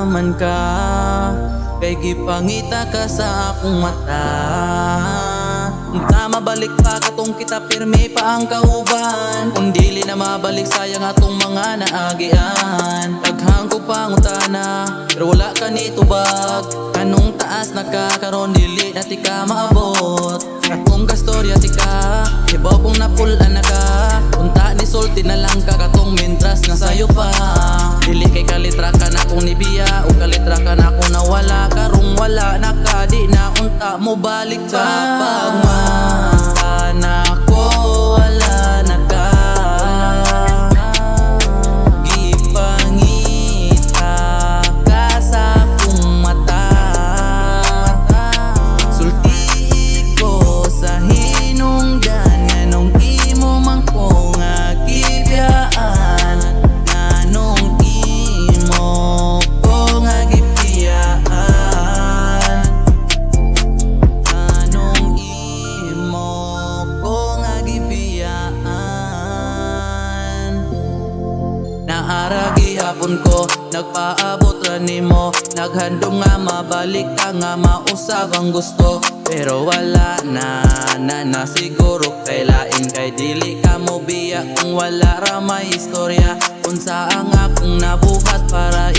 man ka, kay gipangita ka sa akong mata. Unta mabalik pa katong kita pirmi pa ang kauban, kung dili na mabalik sayang atong mga naagian. Daghang ko pangutana pero wala ka nitubag, kanong taas na ka karon dili na ti ka maabot. Katong kastorya ti ka ibaw kung napulan na ka, unta ni sulti na lang ka katong mintras nga sayo pa. Dili kay kalitra ka na kung nibiya o kalitra ka na kung nawala, karong wala na ka di na unta mo balik ka. Pag na ko wala na ka, gipangita ka sa akong mata. Sulti ko sa hinungdan nganong imo man ko nga gibiyaan, nganong imo ko nga gibiyaan, nganong imo ko nga gibiyaan. Naara gihapon ko nagpaabot ra nimo, naghandom nga mabalik ka nga mausab ang gusto, pero wala na siguro kay lain kay dili ka mo biya kung wala ra may istorya. Unsa ang akong nabuhat para